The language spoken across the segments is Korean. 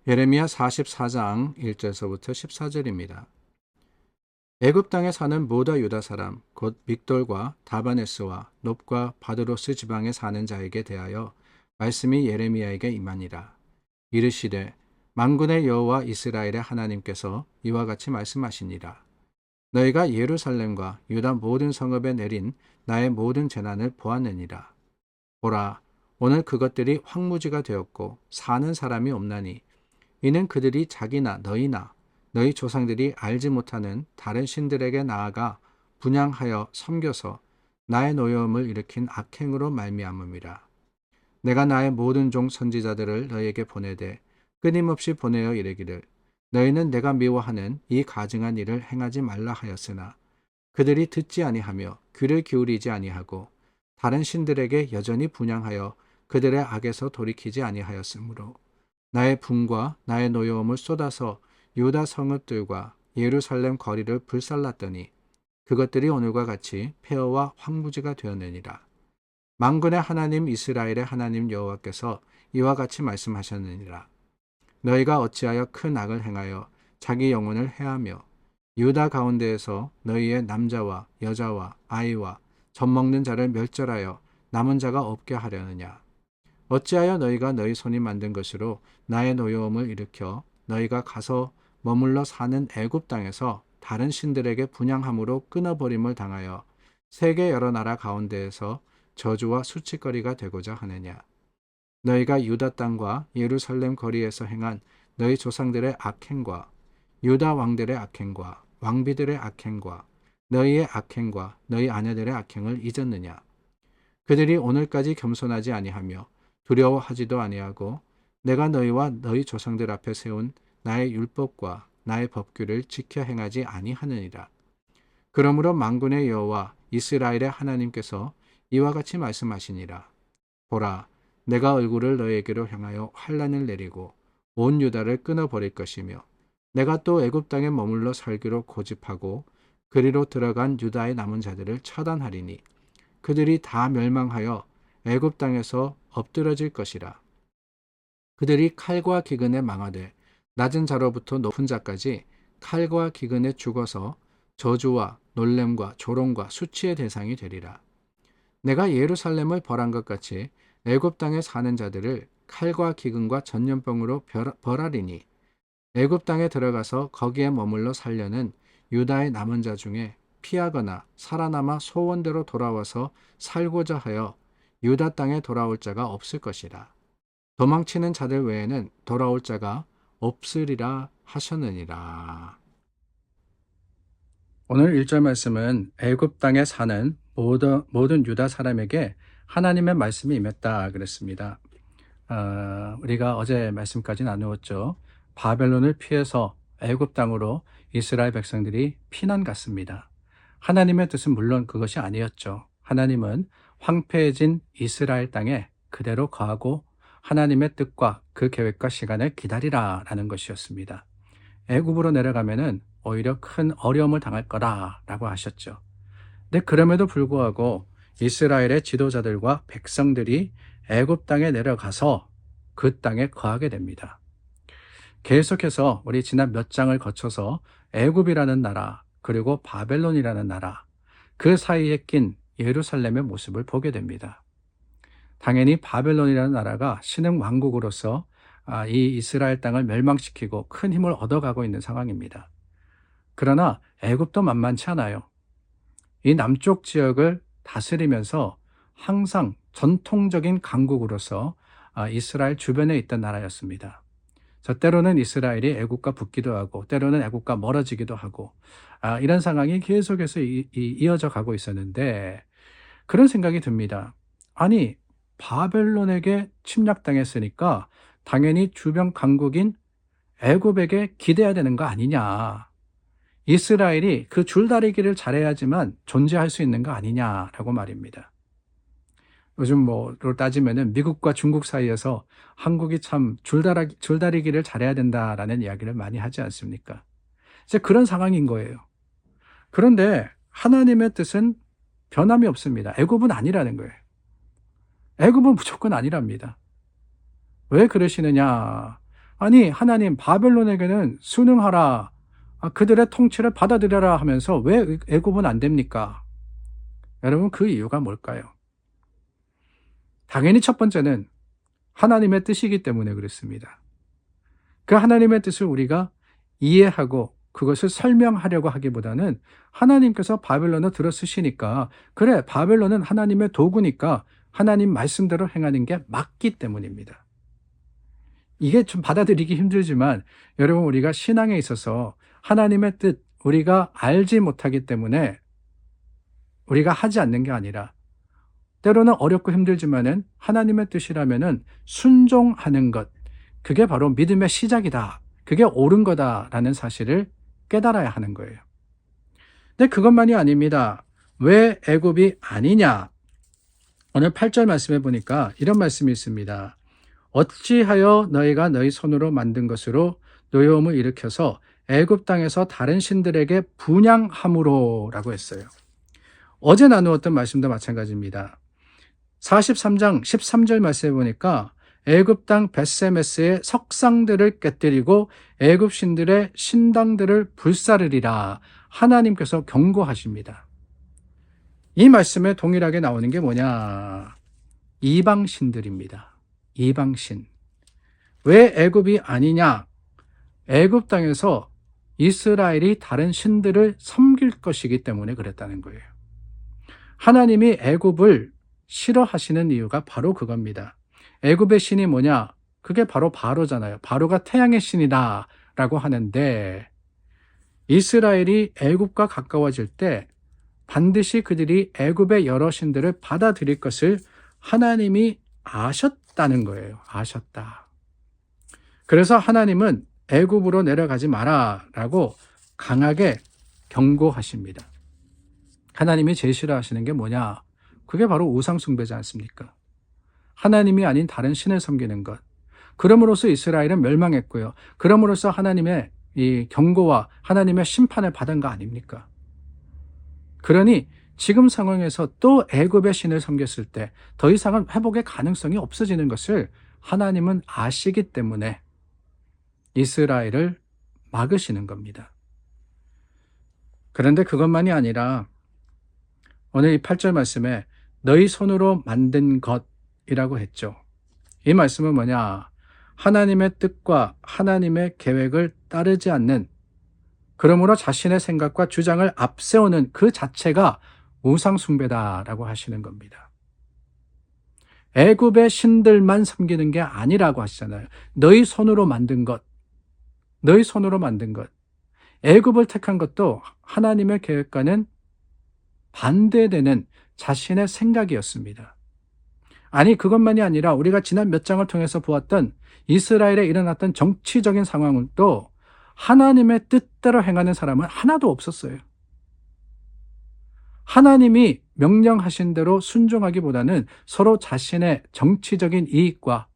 예레미야 44장 1절서부터 14절입니다. 애굽 땅에 사는 모다 유다 사람 곧 믹돌과 다바네스와 놉과 바드로스 지방에 사는 자에게 대하여 말씀이 예레미야에게 임하니라. 이르시되 만군의 여호와 이스라엘의 하나님께서 이와 같이 말씀하시니라. 너희가 예루살렘과 유다 모든 성읍에 내린 나의 모든 재난을 보았느니라. 보라, 오늘 그것들이 황무지가 되었고 사는 사람이 없나니 이는 그들이 자기나 너희나 너희 조상들이 알지 못하는 다른 신들에게 나아가 분향하여 섬겨서 나의 노여움을 일으킨 악행으로 말미암음이라. 내가 나의 모든 종 선지자들을 너희에게 보내되 끊임없이 보내어 이르기를 너희는 내가 미워하는 이 가증한 일을 행하지 말라 하였으나 그들이 듣지 아니하며 귀를 기울이지 아니하고 다른 신들에게 여전히 분향하여 그들의 악에서 돌이키지 아니하였으므로 나의 분과 나의 노여움을 쏟아서 유다 성읍들과 예루살렘 거리를 불살랐더니 그것들이 오늘과 같이 폐허와 황무지가 되었느니라. 만군의 하나님 이스라엘의 하나님 여호와께서 이와 같이 말씀하셨느니라. 너희가 어찌하여 큰 악을 행하여 자기 영혼을 해하며 유다 가운데에서 너희의 남자와 여자와 아이와 젖먹는 자를 멸절하여 남은 자가 없게 하려느냐. 어찌하여 너희가 너희 손이 만든 것으로 나의 노여움을 일으켜 너희가 가서 머물러 사는 애굽 땅에서 다른 신들에게 분향함으로 끊어버림을 당하여 세계 여러 나라 가운데에서 저주와 수치거리가 되고자 하느냐. 너희가 유다 땅과 예루살렘 거리에서 행한 너희 조상들의 악행과 유다 왕들의 악행과 왕비들의 악행과 너희의 악행과 너희 아내들의 악행을 잊었느냐. 그들이 오늘까지 겸손하지 아니하며 두려워하지도 아니하고 내가 너희와 너희 조상들 앞에 세운 나의 율법과 나의 법규를 지켜 행하지 아니하느니라. 그러므로 만군의 여호와 이스라엘의 하나님께서 이와 같이 말씀하시니라. 보라, 내가 얼굴을 너희에게로 향하여 환란을 내리고 온 유다를 끊어버릴 것이며 내가 또 애굽 땅에 머물러 살기로 고집하고 그리로 들어간 유다의 남은 자들을 처단하리니 그들이 다 멸망하여 애굽 땅에서 엎드러질 것이라. 그들이 칼과 기근에 망하되 낮은 자로부터 높은 자까지 칼과 기근에 죽어서 저주와 놀램과 조롱과 수치의 대상이 되리라. 내가 예루살렘을 벌한 것 같이 애굽 땅에 사는 자들을 칼과 기근과 전염병으로 벌하리니 애굽 땅에 들어가서 거기에 머물러 살려는 유다의 남은 자 중에 피하거나 살아남아 소원대로 돌아와서 살고자 하여 유다 땅에 돌아올 자가 없을 것이라. 도망치는 자들 외에는 돌아올 자가 없으리라 하셨느니라. 오늘 1절 말씀은 애굽 땅에 사는 모든 유다 사람에게 하나님의 말씀이 임했다 그랬습니다. 우리가 어제 말씀까지 나누었죠. 바벨론을 피해서 애굽 땅으로 이스라엘 백성들이 피난 갔습니다. 하나님의 뜻은 물론 그것이 아니었죠. 하나님은 황폐해진 이스라엘 땅에 그대로 거하고 하나님의 뜻과 그 계획과 시간을 기다리라라는 것이었습니다. 애굽으로 내려가면은 오히려 큰 어려움을 당할 거라라고 하셨죠. 근데 그럼에도 불구하고 이스라엘의 지도자들과 백성들이 애굽 땅에 내려가서 그 땅에 거하게 됩니다. 계속해서 우리 지난 몇 장을 거쳐서 애굽이라는 나라 그리고 바벨론이라는 나라 그 사이에 낀 예루살렘의 모습을 보게 됩니다. 당연히 바벨론이라는 나라가 신흥 왕국으로서 이 이스라엘 땅을 멸망시키고 큰 힘을 얻어가고 있는 상황입니다. 그러나 애굽도 만만치 않아요. 이 남쪽 지역을 다스리면서 항상 전통적인 강국으로서 이스라엘 주변에 있던 나라였습니다. 때로는 이스라엘이 애굽과 붙기도 하고 때로는 애굽과 멀어지기도 하고 이런 상황이 계속해서 이어져 가고 있었는데 그런 생각이 듭니다. 아니 바벨론에게 침략당했으니까 당연히 주변 강국인 애굽에게 기대야 되는 거 아니냐. 이스라엘이 그 줄다리기를 잘해야지만 존재할 수 있는 거 아니냐라고 말입니다. 요즘 뭐로 따지면은 미국과 중국 사이에서 한국이 참 줄다리기를 잘해야 된다라는 이야기를 많이 하지 않습니까? 이제 그런 상황인 거예요. 그런데 하나님의 뜻은 변함이 없습니다. 애굽은 아니라는 거예요. 애굽은 무조건 아니랍니다. 왜 그러시느냐? 아니 하나님 바벨론에게는 순응하라. 그들의 통치를 받아들여라 하면서 왜 애굽은 안 됩니까? 여러분 그 이유가 뭘까요? 당연히 첫 번째는 하나님의 뜻이기 때문에 그렇습니다. 그 하나님의 뜻을 우리가 이해하고 그것을 설명하려고 하기보다는 하나님께서 바벨론을 들어쓰시니까 그래 바벨론은 하나님의 도구니까 하나님 말씀대로 행하는 게 맞기 때문입니다. 이게 좀 받아들이기 힘들지만 여러분 우리가 신앙에 있어서 하나님의 뜻 우리가 알지 못하기 때문에 우리가 하지 않는 게 아니라 때로는 어렵고 힘들지만은 하나님의 뜻이라면은 순종하는 것 그게 바로 믿음의 시작이다. 그게 옳은 거다라는 사실을 깨달아야 하는 거예요. 근데 그것만이 아닙니다. 왜 애굽이 아니냐? 오늘 8절 말씀해 보니까 이런 말씀이 있습니다. 어찌하여 너희가 너희 손으로 만든 것으로 노여움을 일으켜서 애굽 땅에서 다른 신들에게 분향함으로라고 했어요. 어제 나누었던 말씀도 마찬가지입니다. 43장 13절 말씀해 보니까 애굽 땅 벳세메스의 석상들을 깨뜨리고 애굽 신들의 신당들을 불사르리라 하나님께서 경고하십니다. 이 말씀에 동일하게 나오는 게 뭐냐? 이방신들입니다. 이방신. 왜 애굽이 아니냐? 애굽 땅에서 이스라엘이 다른 신들을 섬길 것이기 때문에 그랬다는 거예요. 하나님이 애굽을 싫어하시는 이유가 바로 그겁니다. 애굽의 신이 뭐냐? 그게 바로 바로잖아요. 바로가 태양의 신이다 라고 하는데 이스라엘이 애굽과 가까워질 때 반드시 그들이 애굽의 여러 신들을 받아들일 것을 하나님이 아셨다는 거예요. 아셨다. 그래서 하나님은 애굽으로 내려가지 마라 라고 강하게 경고하십니다. 하나님이 제일 싫어하시는 게 뭐냐? 그게 바로 우상숭배지 않습니까? 하나님이 아닌 다른 신을 섬기는 것. 그럼으로써 이스라엘은 멸망했고요. 그럼으로써 하나님의 이 경고와 하나님의 심판을 받은 거 아닙니까? 그러니 지금 상황에서 또 애굽의 신을 섬겼을 때 더 이상은 회복의 가능성이 없어지는 것을 하나님은 아시기 때문에 이스라엘을 막으시는 겁니다. 그런데 그것만이 아니라 오늘 이 8절 말씀에 너희 손으로 만든 것이라고 했죠. 이 말씀은 뭐냐? 하나님의 뜻과 하나님의 계획을 따르지 않는 그러므로 자신의 생각과 주장을 앞세우는 그 자체가 우상숭배다라고 하시는 겁니다. 애굽의 신들만 섬기는 게 아니라고 하시잖아요. 너희 손으로 만든 것, 너희 손으로 만든 것. 애굽을 택한 것도 하나님의 계획과는 반대되는 자신의 생각이었습니다. 아니 그것만이 아니라 우리가 지난 몇 장을 통해서 보았던 이스라엘에 일어났던 정치적인 상황은 또 하나님의 뜻대로 행하는 사람은 하나도 없었어요. 하나님이 명령하신 대로 순종하기보다는 서로 자신의 정치적인 이익과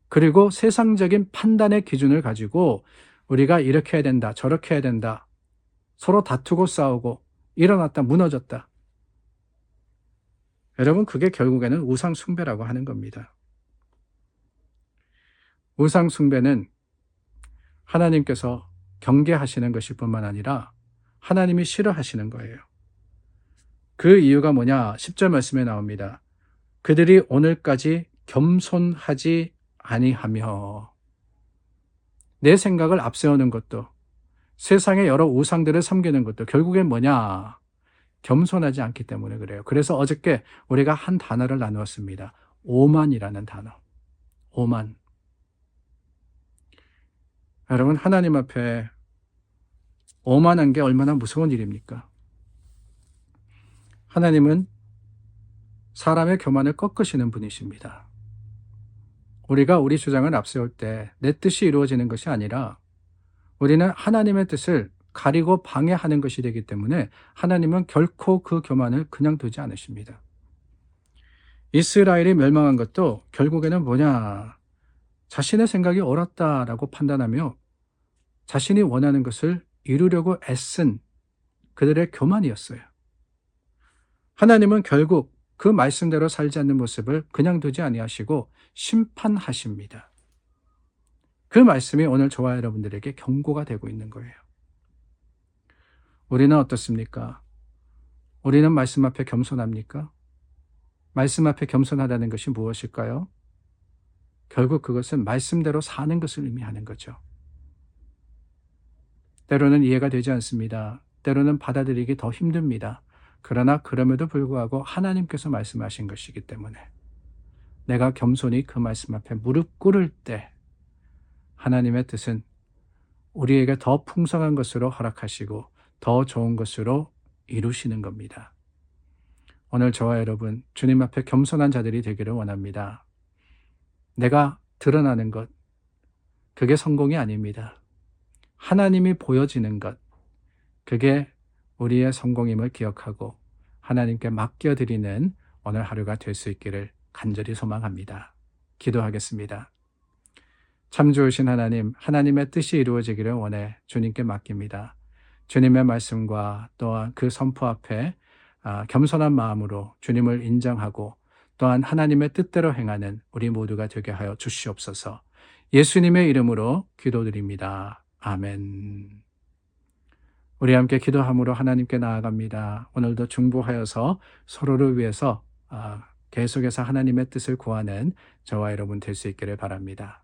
그리고 세상적인 판단의 기준을 가지고 우리가 이렇게 해야 된다, 저렇게 해야 된다. 서로 다투고 싸우고 일어났다, 무너졌다. 여러분 그게 결국에는 우상숭배라고 하는 겁니다. 우상숭배는 하나님께서 경계하시는 것일 뿐만 아니라 하나님이 싫어하시는 거예요. 그 이유가 뭐냐? 10절 말씀에 나옵니다. 그들이 오늘까지 겸손하지 아니하며 내 생각을 앞세우는 것도 세상의 여러 우상들을 섬기는 것도 결국엔 뭐냐? 겸손하지 않기 때문에 그래요. 그래서 어저께 우리가 한 단어를 나누었습니다. 오만이라는 단어. 오만. 여러분 하나님 앞에 오만한 게 얼마나 무서운 일입니까? 하나님은 사람의 교만을 꺾으시는 분이십니다. 우리가 우리 주장을 앞세울 때 내 뜻이 이루어지는 것이 아니라 우리는 하나님의 뜻을 가리고 방해하는 것이 되기 때문에 하나님은 결코 그 교만을 그냥 두지 않으십니다. 이스라엘이 멸망한 것도 결국에는 뭐냐? 자신의 생각이 옳았다라고 판단하며 자신이 원하는 것을 이루려고 애쓴 그들의 교만이었어요. 하나님은 결국 그 말씀대로 살지 않는 모습을 그냥 두지 아니하시고 심판하십니다. 그 말씀이 오늘 저와 여러분들에게 경고가 되고 있는 거예요. 우리는 어떻습니까? 우리는 말씀 앞에 겸손합니까? 말씀 앞에 겸손하다는 것이 무엇일까요? 결국 그것은 말씀대로 사는 것을 의미하는 거죠. 때로는 이해가 되지 않습니다. 때로는 받아들이기 더 힘듭니다. 그러나 그럼에도 불구하고 하나님께서 말씀하신 것이기 때문에 내가 겸손히 그 말씀 앞에 무릎 꿇을 때 하나님의 뜻은 우리에게 더 풍성한 것으로 허락하시고 더 좋은 것으로 이루시는 겁니다. 오늘 저와 여러분 주님 앞에 겸손한 자들이 되기를 원합니다. 내가 드러나는 것, 그게 성공이 아닙니다. 하나님이 보여지는 것, 그게 우리의 성공임을 기억하고 하나님께 맡겨드리는 오늘 하루가 될 수 있기를 간절히 소망합니다. 기도하겠습니다. 참 좋으신 하나님, 하나님의 뜻이 이루어지기를 원해 주님께 맡깁니다. 주님의 말씀과 또한 그 선포 앞에 겸손한 마음으로 주님을 인정하고 또한 하나님의 뜻대로 행하는 우리 모두가 되게 하여 주시옵소서. 예수님의 이름으로 기도드립니다. 아멘. 우리 함께 기도함으로 하나님께 나아갑니다. 오늘도 중보하여서 서로를 위해서 계속해서 하나님의 뜻을 구하는 저와 여러분 될 수 있기를 바랍니다.